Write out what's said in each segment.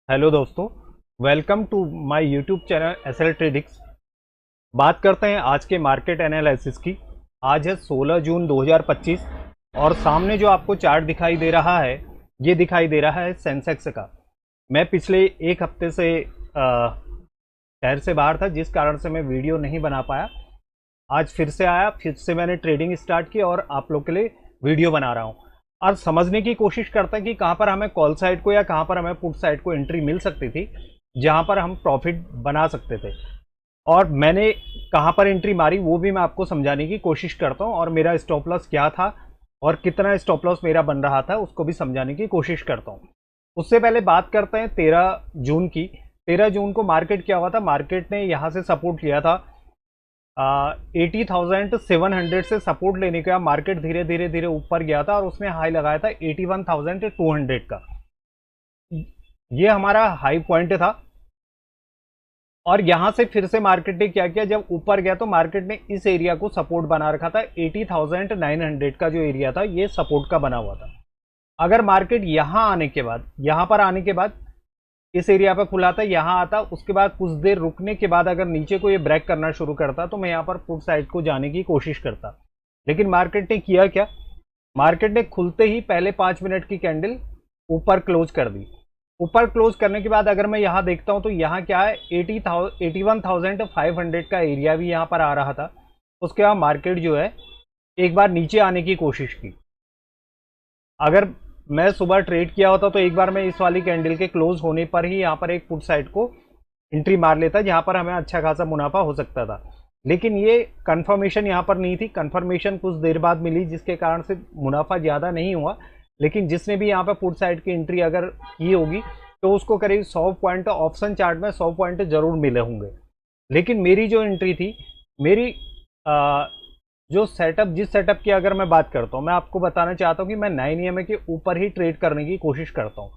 Hello दोस्तों, welcome to my YouTube channel SL Tradix. बात करते हैं आज के मार्केट एनालिसिस की। आज है 16 जून 2025 और सामने जो आपको चार्ट दिखाई दे रहा है ये दिखाई दे रहा है सेंसेक्स का। मैं पिछले एक हफ्ते से शहर से बाहर था, जिस कारण से मैं वीडियो नहीं बना पाया। आज फिर से आया, फिर से मैंने ट्रेडिंग स्टार्ट की और आप लोग के लिए वीडियो बना रहा हूँ। और समझने की कोशिश करते हैं कि कहाँ पर हमें कॉल साइड को या कहाँ पर हमें पुट साइड को एंट्री मिल सकती थी, जहाँ पर हम प्रॉफिट बना सकते थे। और मैंने कहाँ पर एंट्री मारी वो भी मैं आपको समझाने की कोशिश करता हूँ, और मेरा स्टॉप लॉस क्या था और कितना स्टॉप लॉस मेरा बन रहा था उसको भी समझाने की कोशिश करता हूँ। उससे पहले बात करते हैं 13 जून की। 13 जून को मार्केट क्या हुआ था? मार्केट ने यहाँ से सपोर्ट लिया था 80,700 से सपोर्ट लेने के बाद मार्केट धीरे धीरे धीरे ऊपर गया था और उसने हाई लगाया था 81,200 का। ये हमारा हाई पॉइंट था। और यहां से फिर से मार्केट ने क्या किया? जब ऊपर गया तो मार्केट ने इस एरिया को सपोर्ट बना रखा था। 80,900 का जो एरिया था ये सपोर्ट का बना हुआ था। अगर मार्केट यहां आने के बाद, यहां पर आने के बाद इस एरिया पर खुला था, यहां आता, उसके बाद कुछ देर रुकने के बाद अगर नीचे को ये ब्रेक करना शुरू करता तो मैं यहां पर पुट साइड को जाने की कोशिश करता। लेकिन मार्केट ने किया क्या? मार्केट ने खुलते ही पहले 5 मिनट की कैंडल ऊपर क्लोज कर दी। ऊपर क्लोज करने के बाद अगर मैं यहां देखता हूं तो यहां क्या है, 81,500 का एरिया भी यहां पर आ रहा था। उसके बाद मार्केट जो है एक बार नीचे आने की कोशिश की। अगर मैं सुबह ट्रेड किया होता तो एक बार मैं इस वाली कैंडल के क्लोज होने पर ही यहाँ पर एक पुट साइड को एंट्री मार लेता, जहां पर हमें अच्छा खासा मुनाफा हो सकता था। लेकिन ये कंफर्मेशन यहाँ पर नहीं थी। कंफर्मेशन कुछ देर बाद मिली, जिसके कारण से मुनाफा ज़्यादा नहीं हुआ। लेकिन जिसने भी यहाँ पर पुट साइड की एंट्री अगर की होगी तो उसको करीब 100 पॉइंट ऑप्शन चार्ट में 100 पॉइंट जरूर मिले होंगे। लेकिन मेरी जो एंट्री थी, मेरी जो सेटअप, जिस सेटअप की अगर मैं बात करता हूँ, मैं आपको बताना चाहता हूँ कि मैं 9 EMA के ऊपर ही ट्रेड करने की कोशिश करता हूँ।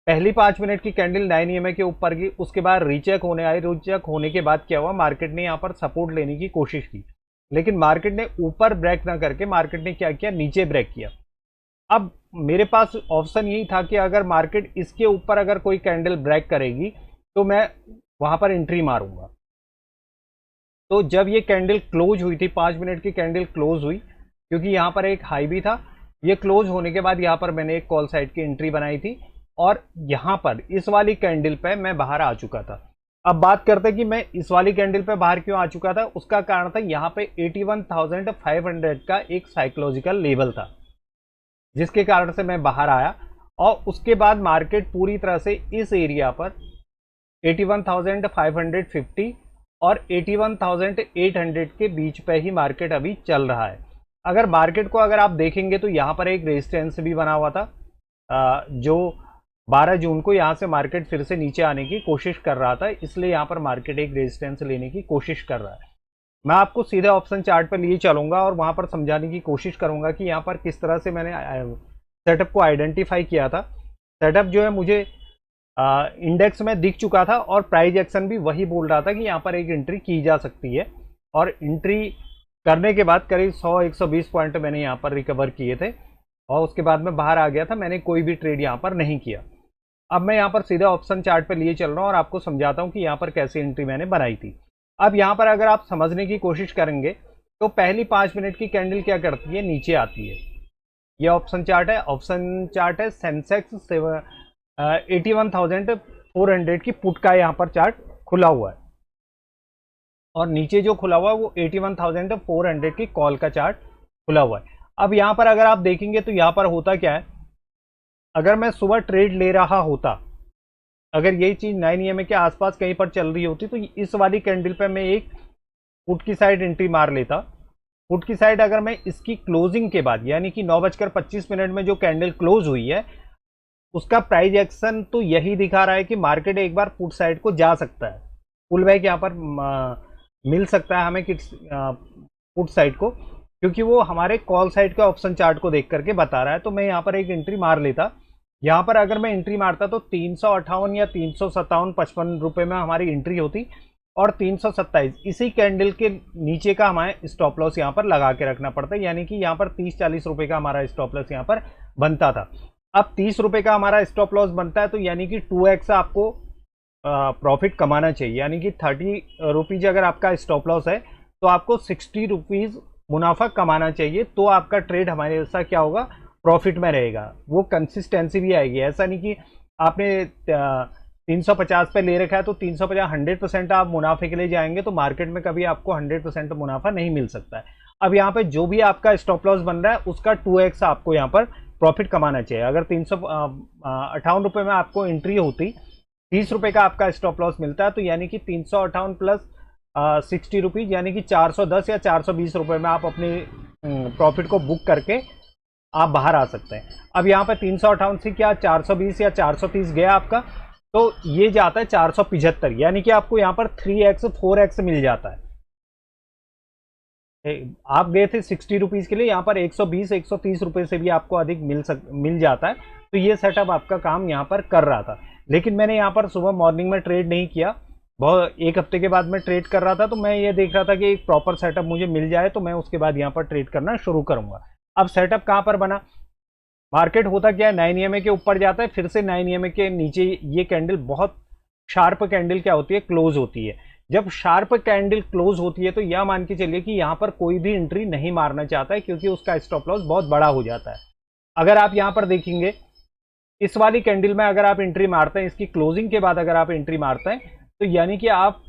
पहली 5 मिनट की कैंडल 9 EMA के ऊपर की, उसके बाद रीचेक होने आई। रीचेक होने के बाद क्या हुआ? मार्केट ने यहाँ पर सपोर्ट लेने की कोशिश की, लेकिन मार्केट ने ऊपर ब्रेक ना करके मार्केट ने क्या किया? नीचे ब्रेक किया। अब मेरे पास ऑप्शन यही था कि अगर मार्केट इसके ऊपर अगर कोई कैंडल ब्रेक करेगी तो मैं वहां पर एंट्री मारूंगा। तो जब ये कैंडल क्लोज हुई थी, 5 मिनट की कैंडल क्लोज हुई, क्योंकि यहाँ पर एक हाई भी था, ये क्लोज होने के बाद यहाँ पर मैंने एक कॉल साइड की एंट्री बनाई थी और यहाँ पर इस वाली कैंडल पे मैं बाहर आ चुका था। अब बात करते हैं कि मैं इस वाली कैंडल पे बाहर क्यों आ चुका था। उसका कारण था यहाँ पे 81,500 का एक साइकोलॉजिकल लेवल था, जिसके कारण से मैं बाहर आया। और उसके बाद मार्केट पूरी तरह से इस एरिया पर 81,550 और 81,800 के बीच पे ही मार्केट अभी चल रहा है। अगर मार्केट को अगर आप देखेंगे तो यहाँ पर एक रेजिस्टेंस भी बना हुआ था, जो 12 जून को यहाँ से मार्केट फिर से नीचे आने की कोशिश कर रहा था, इसलिए यहाँ पर मार्केट एक रेजिस्टेंस लेने की कोशिश कर रहा है। मैं आपको सीधे ऑप्शन चार्ट पर लिए चलूंगा और वहां पर समझाने की कोशिश करूंगा कि यहाँ पर किस तरह से मैंने सेटअप को आइडेंटिफाई किया था। सेटअप जो है मुझे इंडेक्स में दिख चुका था और प्राइस एक्शन भी वही बोल रहा था कि यहाँ पर एक एंट्री की जा सकती है। और एंट्री करने के बाद करीब 100-120 पॉइंट मैंने यहाँ पर रिकवर किए थे और उसके बाद मैं बाहर आ गया था। मैंने कोई भी ट्रेड यहाँ पर नहीं किया। अब मैं यहाँ पर सीधा ऑप्शन चार्ट पर लिए चल रहा हूँ और आपको समझाता हूँ कि यहाँ पर कैसे एंट्री मैंने बनाई थी। अब यहाँ पर अगर आप समझने की कोशिश करेंगे तो पहली 5 मिनट की कैंडल क्या करती है? नीचे आती है। ये ऑप्शन चार्ट है, ऑप्शन चार्ट है सेंसेक्स 81,400 की पुट का यहाँ पर चार्ट खुला हुआ है और नीचे जो खुला हुआ है वो 81,400 की कॉल का चार्ट खुला हुआ है। अब यहाँ पर अगर आप देखेंगे तो यहाँ पर होता क्या है, अगर मैं सुबह ट्रेड ले रहा होता, अगर यही चीज 9 EMA के आसपास कहीं पर चल रही होती तो इस वाली कैंडल पे मैं एक पुट की साइड एंट्री मार लेता। पुट की साइड अगर मैं इसकी क्लोजिंग के बाद, यानी कि 9:25 में जो कैंडल क्लोज हुई है, उसका प्राइस एक्शन तो यही दिखा रहा है कि मार्केट एक बार पुट साइड को जा सकता है, पुल बैक यहाँ पर मिल सकता है हमें पुट साइड को, क्योंकि वो हमारे कॉल साइड के ऑप्शन चार्ट को देख करके बता रहा है। तो मैं यहाँ पर एक एंट्री मार लेता। यहाँ पर अगर मैं एंट्री मारता तो 358 या 357-55 में हमारी एंट्री होती और 327 इसी कैंडल के नीचे का हमारे स्टॉप लॉस यहाँ पर लगा के रखना पड़ता है, यानी कि यहाँ पर 30-40 रुपए का हमारा स्टॉप लॉस यहाँ पर बनता था। अब 30 रुपए का हमारा स्टॉप लॉस बनता है, तो यानी कि 2x आपको प्रॉफिट कमाना चाहिए। यानी कि 30 रुपीज अगर आपका स्टॉप लॉस है तो आपको 60 रुपीज मुनाफा कमाना चाहिए, तो आपका ट्रेड हमारे साथ क्या होगा, प्रॉफिट में रहेगा। वो कंसिस्टेंसी भी आएगी। ऐसा नहीं कि आपने 350 पे ले रखा है तो 350 100% आप मुनाफे के लिए जाएंगे तो मार्केट में कभी आपको 100% मुनाफा नहीं मिल सकता है। अब यहाँ पे जो भी आपका स्टॉप लॉस बन रहा है उसका 2x आपको यहाँ पर प्रॉफिट कमाना चाहिए। अगर 358 रुपये में आपको एंट्री होती, 30 रुपए का आपका स्टॉप लॉस मिलता है, तो यानी कि 358 प्लस 60 रुपीज, यानी कि 410 या 420 रुपए में आप अपने प्रॉफिट को बुक करके आप बाहर आ सकते हैं। अब यहाँ पर 358 से क्या 420 या 430 गया आपका, तो ये जाता है 475, यानी कि आपको यहाँ पर 3x 4x मिल जाता है। आप गए थे 60 रुपीज के लिए, यहाँ पर 120 130 रुपए से भी आपको अधिक मिल जाता है। तो ये सेटअप आपका काम यहाँ पर कर रहा था। लेकिन मैंने यहाँ पर सुबह मॉर्निंग में ट्रेड नहीं किया, बहुत एक हफ्ते के बाद मैं ट्रेड कर रहा था, तो मैं ये देख रहा था कि एक प्रॉपर सेटअप मुझे मिल जाए तो मैं उसके बाद यहाँ पर ट्रेड करना शुरू करूंगा। अब सेटअप कहाँ पर बना, मार्केट होता क्या है, 9 EMA के ऊपर जाता है, फिर से 9 EMA के नीचे ये कैंडल, बहुत शार्प कैंडल क्या होती है, क्लोज होती है। जब शार्प कैंडल क्लोज होती है तो यह मान के चलिए कि यहाँ पर कोई भी एंट्री नहीं मारना चाहता है, क्योंकि उसका स्टॉप लॉस बहुत बड़ा हो जाता है। अगर आप यहाँ पर देखेंगे इस वाली कैंडल में अगर आप एंट्री मारते हैं, इसकी क्लोजिंग के बाद अगर आप एंट्री मारते हैं, तो यानी कि आप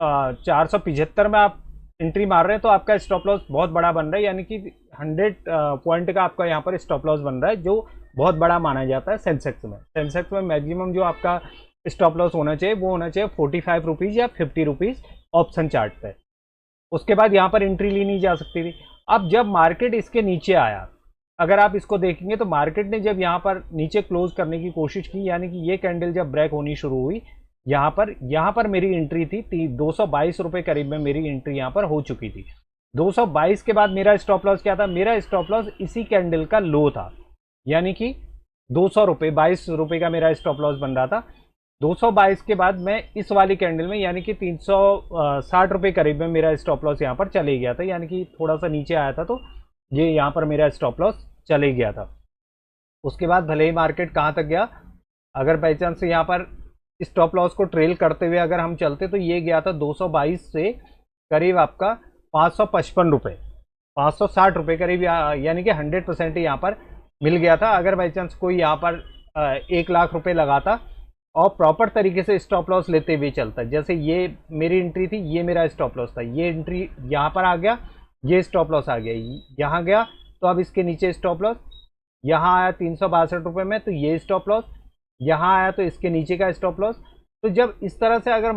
475 में आप एंट्री मार रहे हैं, तो आपका स्टॉप लॉस बहुत बड़ा बन रहा है। यानी कि 100 पॉइंट का आपका यहाँ पर स्टॉप लॉस बन रहा है, जो बहुत बड़ा माना जाता है सेंसेक्स में। सेंसेक्स में मैक्सिमम जो आपका स्टॉप लॉस होना चाहिए वो होना चाहिए 45 रुपीज़ या 50 रुपीज़ ऑप्शन चार्ट पे। उसके बाद यहाँ पर एंट्री ली नहीं जा सकती थी। अब जब मार्केट इसके नीचे आया, अगर आप इसको देखेंगे तो मार्केट ने जब यहाँ पर नीचे क्लोज करने की कोशिश की, यानी कि ये कैंडल जब ब्रेक होनी शुरू हुई, यहाँ पर मेरी एंट्री थी 222 रुपये करीब में मेरी एंट्री यहाँ पर हो चुकी थी। 222 के बाद मेरा स्टॉप लॉस क्या था, मेरा स्टॉप लॉस इसी कैंडल का लो था, यानी कि 200 रुपये, 22 रुपये का मेरा स्टॉप लॉस बन रहा था। 222 के बाद मैं इस वाली कैंडल में, यानी कि 360 रुपये करीब में मेरा स्टॉप लॉस यहाँ पर चले गया था, यानी कि थोड़ा सा नीचे आया था तो ये यहाँ पर मेरा स्टॉप लॉस चले गया था। उसके बाद भले ही मार्केट कहाँ तक गया, अगर बाई चांस से यहाँ पर स्टॉप लॉस को ट्रेल करते हुए अगर हम चलते तो ये गया था 222 से करीब आपका 555 रुपये, 560 रुपये करीब, यानी कि 100% यहाँ पर मिल गया था। अगर बाई चांस कोई यहाँ पर 1 लाख रुपये लगाता और प्रॉपर तरीके से स्टॉप लॉस लेते हुए चलता, जैसे ये मेरी एंट्री थी, ये मेरा स्टॉप लॉस था, ये एंट्री यहाँ पर आ गया, ये स्टॉप लॉस आ गया, यहाँ गया तो अब इसके नीचे स्टॉप लॉस, यहाँ आया 362 रुपये में तो ये स्टॉप लॉस, यहाँ आया तो इसके नीचे का स्टॉप लॉस। तो जब इस तरह से अगर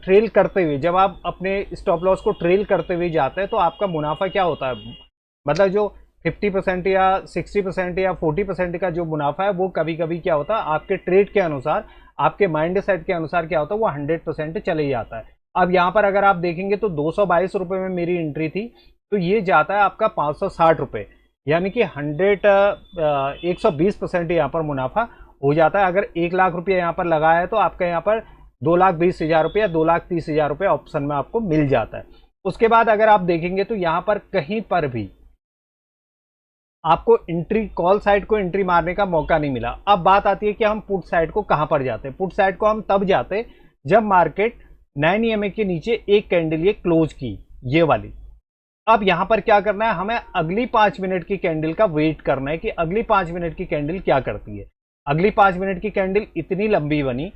ट्रेल करते हुए, जब आप अपने स्टॉप लॉस को ट्रेल करते हुए जाते हैं तो आपका मुनाफा क्या होता है, मतलब जो 50% या 60% या 40% का जो मुनाफा है वो कभी कभी क्या होता है, आपके ट्रेड के अनुसार, आपके माइंड सेट के अनुसार क्या होता है, वो 100% चले जाता है। अब यहाँ पर अगर आप देखेंगे तो 222 रुपये में मेरी एंट्री थी, तो ये जाता है आपका 560 रुपये, यानी कि 120% यहाँ पर मुनाफा हो जाता है। अगर 1 लाख रुपये यहाँ पर लगाया है तो आपका यहाँ पर 2,20,000 रुपये या 2,30,000 रुपये ऑप्शन में आपको मिल जाता है। उसके बाद अगर आप देखेंगे तो यहाँ पर कहीं पर भी आपको एंट्री, कॉल साइड को एंट्री मारने का मौका नहीं मिला। अब बात आती है कि हम पुट साइड को कहां पर जाते हैं। पुट साइड को हम तब जाते जब मार्केट 9 EMA के नीचे एक कैंडल ये क्लोज की, ये वाली। अब यहां पर क्या करना है, हमें अगली 5 मिनट की कैंडल का वेट करना है कि अगली 5 मिनट की कैंडल क्या करती है। अगली 5 मिनट की कैंडल इतनी लंबी बनी,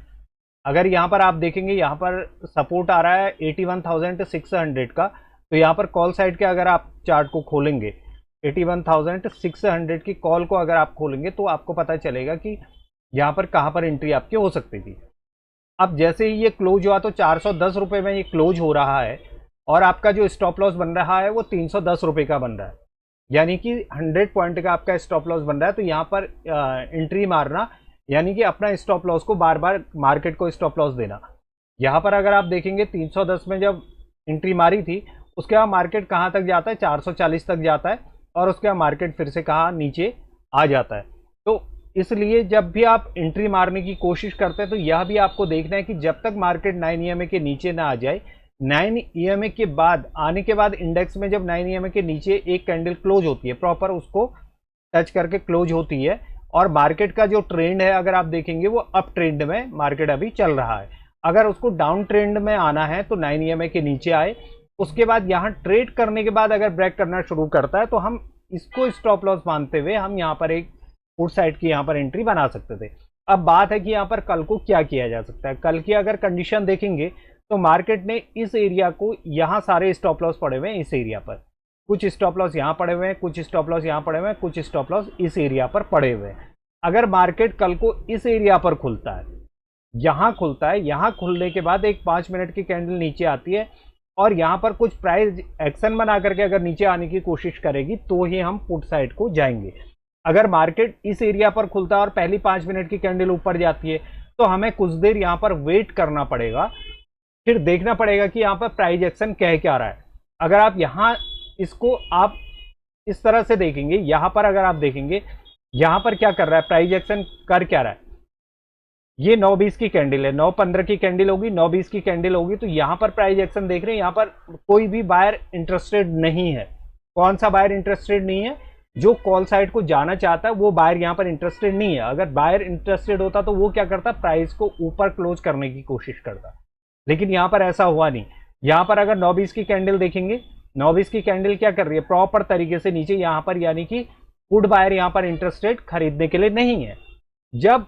अगर यहां पर आप देखेंगे यहां पर सपोर्ट आ रहा है 81,600 का, तो यहां पर कॉल साइड के अगर आप चार्ट को खोलेंगे 81,600 की कॉल को अगर आप खोलेंगे तो आपको पता चलेगा कि यहाँ पर कहाँ पर एंट्री आपकी हो सकती थी। अब जैसे ही ये क्लोज हुआ तो 410 रुपये में ये क्लोज हो रहा है और आपका जो स्टॉप लॉस बन रहा है वो 310 रुपये का बन रहा है, यानी कि 100 पॉइंट का आपका स्टॉप लॉस बन रहा है। तो यहाँ पर एंट्री मारना यानी कि अपना स्टॉप लॉस को बार बार मार्केट को स्टॉप लॉस देना। यहाँ पर अगर आप देखेंगे 310 में जब एंट्री मारी थी, उसके बाद मार्केट कहाँ तक जाता है, 440 तक जाता है और उसके बाद मार्केट फिर से कहाँ नीचे आ जाता है। तो इसलिए जब भी आप एंट्री मारने की कोशिश करते हैं तो यह भी आपको देखना है कि जब तक मार्केट 9 EMA के नीचे ना आ जाए, 9 EMA के बाद आने के बाद इंडेक्स में जब 9 EMA के नीचे एक कैंडल क्लोज होती है, प्रॉपर उसको टच करके क्लोज होती है, और मार्केट का जो ट्रेंड है अगर आप देखेंगे वो अप ट्रेंड में मार्केट अभी चल रहा है। अगर उसको डाउन ट्रेंड में आना है तो 9 EMA के नीचे आए, उसके बाद यहाँ ट्रेड करने के बाद अगर ब्रेक करना शुरू करता है तो हम इसको स्टॉप लॉस मानते हुए हम यहाँ पर एक पुट साइड की यहाँ पर एंट्री बना सकते थे। अब बात है कि यहाँ पर कल को क्या किया जा सकता है। कल की अगर कंडीशन देखेंगे तो मार्केट ने इस एरिया को, यहाँ सारे स्टॉप लॉस पड़े हुए हैं इस एरिया पर, कुछ स्टॉप लॉस यहाँ पड़े हुए हैं, कुछ स्टॉप लॉस यहाँ पड़े हुए हैं, कुछ स्टॉप लॉस इस एरिया पर पड़े हुए हैं। अगर मार्केट कल को इस एरिया पर खुलता है, यहाँ खुलता है, यहाँ खुलने के बाद एक 5 मिनट की कैंडल नीचे आती है और यहाँ पर कुछ प्राइस एक्शन बना करके अगर नीचे आने की कोशिश करेगी तो ही हम पुट साइड को जाएंगे। अगर मार्केट इस एरिया पर खुलता है और पहली 5 मिनट की कैंडल ऊपर जाती है तो हमें कुछ देर यहाँ पर वेट करना पड़ेगा, फिर देखना पड़ेगा कि यहाँ पर प्राइस एक्शन कह क्या रहा है। अगर आप यहाँ इसको आप इस तरह से देखेंगे, यहाँ पर अगर आप देखेंगे यहाँ पर क्या कर रहा है, प्राइस एक्शन कर क्या रहा है, ये 9:20 की कैंडल है, 9:15 की कैंडल होगी, 9:20 की कैंडल होगी, तो यहाँ पर प्राइस एक्शन देख रहे हैं, यहाँ पर कोई भी बायर इंटरेस्टेड नहीं है। कौन सा बायर इंटरेस्टेड नहीं है? जो कॉल साइड को जाना चाहता है वो बायर यहाँ पर इंटरेस्टेड नहीं है। अगर बायर इंटरेस्टेड होता तो वो क्या करता, प्राइस को ऊपर क्लोज करने की कोशिश करता, लेकिन यहाँ पर ऐसा हुआ नहीं। यहाँ पर अगर 9:20 की कैंडल देखेंगे, 9:20 की कैंडल क्या कर रही है, प्रॉपर तरीके से नीचे यहाँ पर, यानी कि पुट बायर यहाँ पर इंटरेस्टेड खरीदने के लिए नहीं है। जब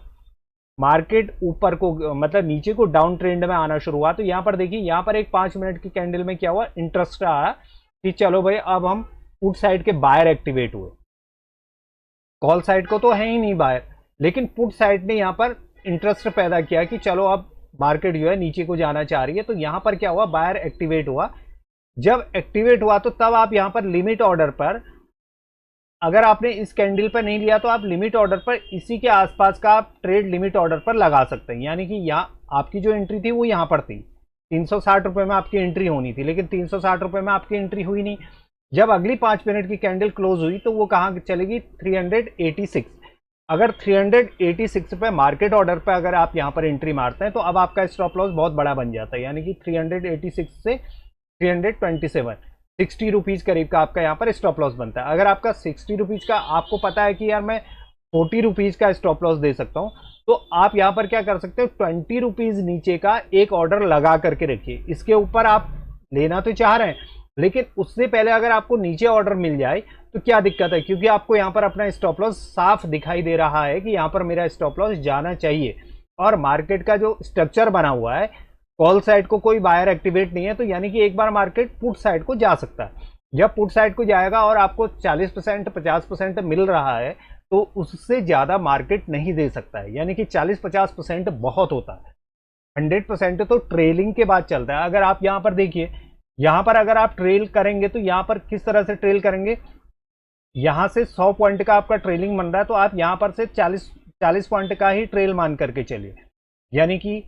मार्केट ऊपर को मतलब नीचे को डाउन ट्रेंड में आना शुरू हुआ तो यहाँ पर देखिए, यहाँ पर एक 5 मिनट की कैंडल में क्या हुआ, इंटरेस्ट आया कि चलो भाई अब हम पुट साइड के बायर एक्टिवेट हुए। कॉल साइड को तो है ही नहीं बायर, लेकिन पुट साइड ने यहाँ पर इंटरेस्ट पैदा किया कि चलो अब मार्केट जो है नीचे को जाना चाह रही है, तो यहाँ पर क्या हुआ, बायर एक्टिवेट हुआ। जब एक्टिवेट हुआ तो तब आप यहाँ पर लिमिट ऑर्डर पर, अगर आपने इस कैंडल पर नहीं लिया तो आप लिमिट ऑर्डर पर इसी के आसपास का आप ट्रेड लिमिट ऑर्डर पर लगा सकते हैं। यानी कि यहाँ आपकी जो एंट्री थी वो यहाँ पर थी, 360 रुपये में आपकी एंट्री होनी थी, लेकिन 360 रुपये में आपकी एंट्री हुई नहीं। जब अगली 5 मिनट की कैंडल क्लोज हुई तो वो कहाँ चलेगी, 386। अगर 386 पे मार्केट ऑर्डर पे अगर आप यहाँ पर एंट्री मारते हैं तो अब आपका स्टॉप लॉस बहुत बड़ा बन जाता है, यानी कि 386 से 327, 60 रुपीज़ करीब का आपका यहाँ पर स्टॉप लॉस बनता है। अगर आपका 60 रुपीज़ का आपको पता है कि यार मैं 40 रुपीज़ का स्टॉप लॉस दे सकता हूँ, तो आप यहाँ पर क्या कर सकते हो, 20 रुपीज़ नीचे का एक ऑर्डर लगा करके रखिए। इसके ऊपर आप लेना तो चाह रहे हैं, लेकिन उससे पहले अगर आपको नीचे ऑर्डर मिल जाए तो क्या दिक्कत है, क्योंकि आपको यहाँ पर अपना स्टॉप लॉस साफ दिखाई दे रहा है कि यहाँ पर मेरा स्टॉप लॉस जाना चाहिए। और मार्केट का जो स्ट्रक्चर बना हुआ है, कॉल साइड को कोई बायर एक्टिवेट नहीं है, तो यानी कि एक बार मार्केट पुट साइड को जा सकता है। जब पुट साइड को जाएगा और आपको 40% 50% मिल रहा है तो उससे ज़्यादा मार्केट नहीं दे सकता है, यानी कि 40-50% बहुत होता है। 100% तो ट्रेलिंग के बाद चलता है। अगर आप यहाँ पर देखिए, यहाँ पर अगर आप ट्रेल करेंगे तो यहाँ पर किस तरह से ट्रेल करेंगे, यहाँ से 100 पॉइंट का आपका ट्रेलिंग बन रहा है तो आप यहाँ पर से 40 पॉइंट का ही ट्रेल मान करके चलिए, यानी कि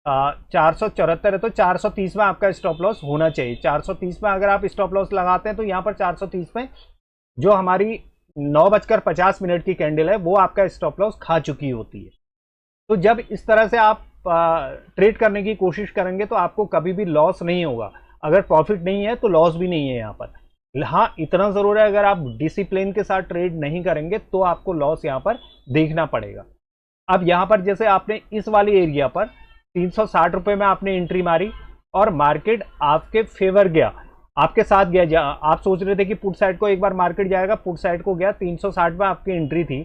474 है तो 430 में आपका स्टॉप लॉस होना चाहिए। 430 में अगर आप स्टॉप लॉस लगाते हैं तो यहाँ पर 430 में जो हमारी 9:50 की कैंडल है वो आपका स्टॉप लॉस खा चुकी होती है। तो जब इस तरह से आप ट्रेड करने की कोशिश करेंगे तो आपको कभी भी लॉस नहीं होगा। अगर प्रॉफिट नहीं है तो लॉस भी नहीं है यहाँ पर। हाँ, इतना ज़रूर है, अगर आप डिसिप्लिन के साथ ट्रेड नहीं करेंगे तो आपको लॉस यहाँ पर देखना पड़ेगा। अब यहाँ पर जैसे आपने इस वाली एरिया पर 360 रुपये में आपने एंट्री मारी और मार्केट आपके फेवर गया, आपके साथ गया। आप सोच रहे थे कि पुट साइड को एक बार मार्केट जाएगा, पुट साइड को गया, 360 में आपकी एंट्री थी,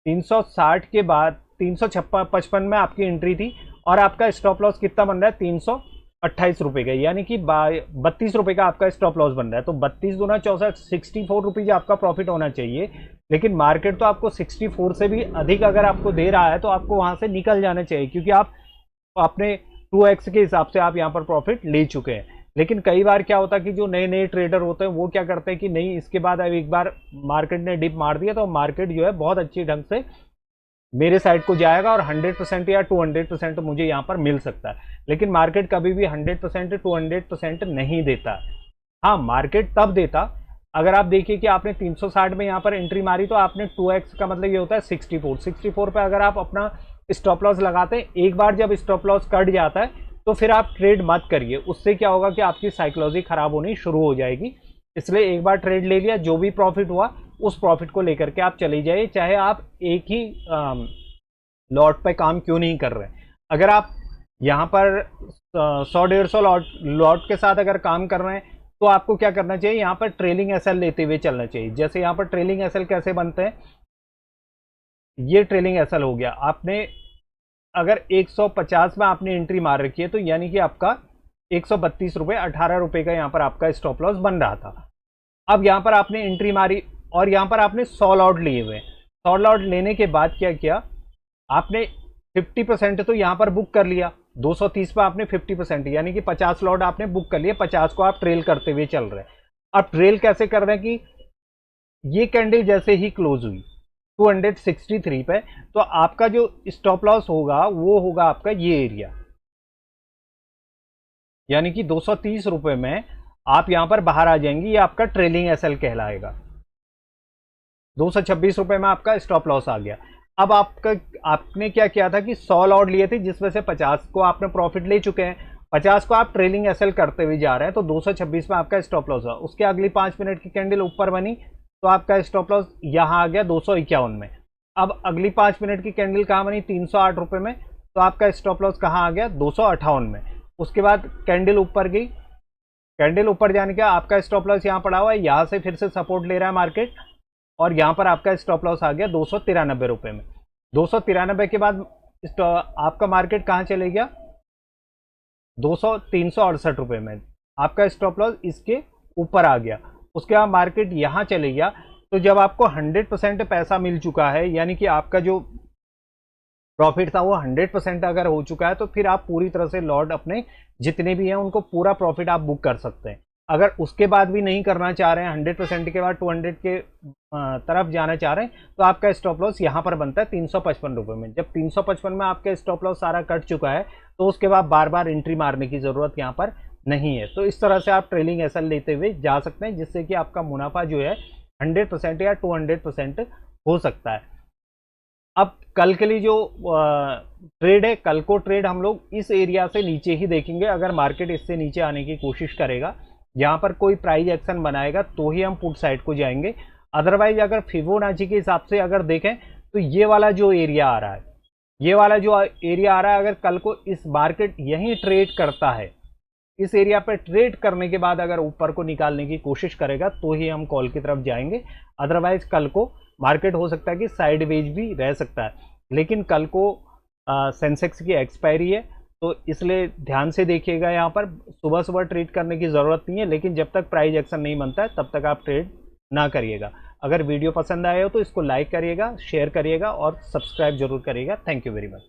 360 के बाद 355 में आपकी एंट्री थी और आपका स्टॉप लॉस कितना बन रहा है, 328 रुपये का, यानी कि 32 रुपये का आपका स्टॉप लॉस बन रहा है। तो 32 दूना 64, 64 रुपीज़ आपका प्रॉफिट होना चाहिए, लेकिन मार्केट तो आपको 64 से भी अधिक अगर आपको दे रहा है तो आपको वहाँ से निकल जाना चाहिए, क्योंकि आप अपने 2x के हिसाब से आप यहाँ पर प्रॉफिट ले चुके हैं। लेकिन कई बार क्या होता है कि जो नए नए ट्रेडर होते हैं वो क्या करते हैं कि नहीं, इसके बाद अब एक बार मार्केट ने डिप मार दिया तो मार्केट जो है बहुत अच्छी ढंग से मेरे साइड को जाएगा और 100% या 200% मुझे यहाँ पर मिल सकता है। लेकिन मार्केट कभी भी 100% 200% नहीं देता। हाँ, मार्केट तब देता अगर आप देखिए कि आपने 360 में यहाँ पर एंट्री मारी तो आपने 2x का मतलब ये होता है 64 पे अगर आप अपना स्टॉप लॉस लगाते हैं, एक बार जब स्टॉप लॉस कट जाता है तो फिर आप ट्रेड मत करिए। उससे क्या होगा कि आपकी साइकोलॉजी खराब होनी शुरू हो जाएगी। इसलिए एक बार ट्रेड ले लिया, जो भी प्रॉफिट हुआ उस प्रॉफिट को लेकर के आप चले जाइए, चाहे आप एक ही लॉट पे काम क्यों नहीं कर रहे हैं। अगर आप यहाँ पर 100-150 लॉट के साथ अगर काम कर रहे हैं तो आपको क्या करना चाहिए, यहाँ पर ट्रेलिंग एसएल लेते हुए चलना चाहिए। जैसे यहाँ पर ट्रेलिंग एसएल कैसे बनते हैं, ये ट्रेलिंग एसएल हो गया। आपने अगर 150 में आपने एंट्री मार रखी है तो यानी कि आपका 132 रुपये 18 रुपये का यहाँ पर आपका स्टॉप लॉस बन रहा था। अब यहाँ पर आपने एंट्री मारी और यहाँ पर आपने 100 लॉट लिए हुए। 100 लॉट लेने के बाद क्या किया आपने, 50% तो यहाँ पर बुक कर लिया। 230 पे आपने 50% यानी कि 50 लॉट आपने बुक कर लिया, 50 को आप ट्रेल करते हुए चल रहे हैं। अब ट्रेल कैसे कर रहे हैं कि ये कैंडल जैसे ही क्लोज हुई 263 पे, तो आपका जो स्टॉप लॉस होगा वो होगा आपका ये एरिया, यानी कि 230 रुपए में आप यहां पर बाहर आ जाएंगे। ये आपका ट्रेलिंग एसएल कहलाएगा। 226 रुपए में आपका स्टॉप लॉस आ गया। अब आपने क्या किया था कि 100 लॉट लिए थे जिसमें से 50 को आपने प्रॉफिट ले चुके हैं, 50 को आप ट्रेलिंग एसएल करते हुए जा रहे हैं, तो 226 में आपका स्टॉप लॉस हुआ। उसके अगली 5 मिनट की कैंडल ऊपर बनी तो आपका स्टॉप लॉस यहां आ गया 251 में। अब अगली 5 मिनट की कैंडल कहां बनी, 308 रुपए में, तो आपका स्टॉप लॉस कहां आ गया, 258 में। उसके बाद कैंडल ऊपर गई, कैंडल ऊपर जाने का आपका स्टॉप लॉस यहां पड़ा हुआ है, यहां से फिर से सपोर्ट ले रहा है मार्केट और यहां पर आपका स्टॉप लॉस आ गया 293 रुपए में। 293 के बाद आपका मार्केट कहां चले गया, 368 रुपए में आपका स्टॉप लॉस इसके ऊपर आ गया। उसके बाद मार्केट यहां चले गया। तो जब आपको 100% पैसा मिल चुका है, यानी कि आपका जो प्रॉफिट था वो 100% अगर हो चुका है, तो फिर आप पूरी तरह से लॉट अपने जितने भी हैं उनको पूरा प्रॉफिट आप बुक कर सकते हैं। अगर उसके बाद भी नहीं करना चाह रहे हैं, 100% के बाद 200 के तरफ जाना चाह रहे हैं, तो आपका स्टॉप लॉस यहाँ पर बनता है 355 रुपये में। जब 355 में आपका स्टॉप लॉस सारा कट चुका है तो उसके बाद बार बार एंट्री मारने की ज़रूरत यहाँ पर नहीं है। तो इस तरह से आप ट्रेलिंग एसएल लेते हुए जा सकते हैं, जिससे कि आपका मुनाफा जो है 100% या 200% हो सकता है। अब कल के लिए जो ट्रेड है, कल को ट्रेड हम लोग इस एरिया से नीचे ही देखेंगे। अगर मार्केट इससे नीचे आने की कोशिश करेगा, यहाँ पर कोई प्राइस एक्शन बनाएगा तो ही हम पुट साइड को जाएंगे। अदरवाइज अगर फिबोनाची के हिसाब से अगर देखें तो ये वाला जो एरिया आ रहा है, ये वाला जो एरिया आ रहा है, अगर कल को इस मार्केट यहीं ट्रेड करता है, इस एरिया पर ट्रेड करने के बाद अगर ऊपर को निकालने की कोशिश करेगा तो ही हम कॉल की तरफ जाएंगे। अदरवाइज कल को मार्केट हो सकता है कि साइडवेज भी रह सकता है। लेकिन कल को सेंसेक्स की एक्सपायरी है, तो इसलिए ध्यान से देखिएगा। यहाँ पर सुबह सुबह ट्रेड करने की ज़रूरत नहीं है, लेकिन जब तक प्राइस एक्शन नहीं बनता है तब तक आप ट्रेड ना करिएगा। अगर वीडियो पसंद आए हो तो इसको लाइक करिएगा, शेयर करिएगा और सब्सक्राइब जरूर करिएगा। Thank you very much.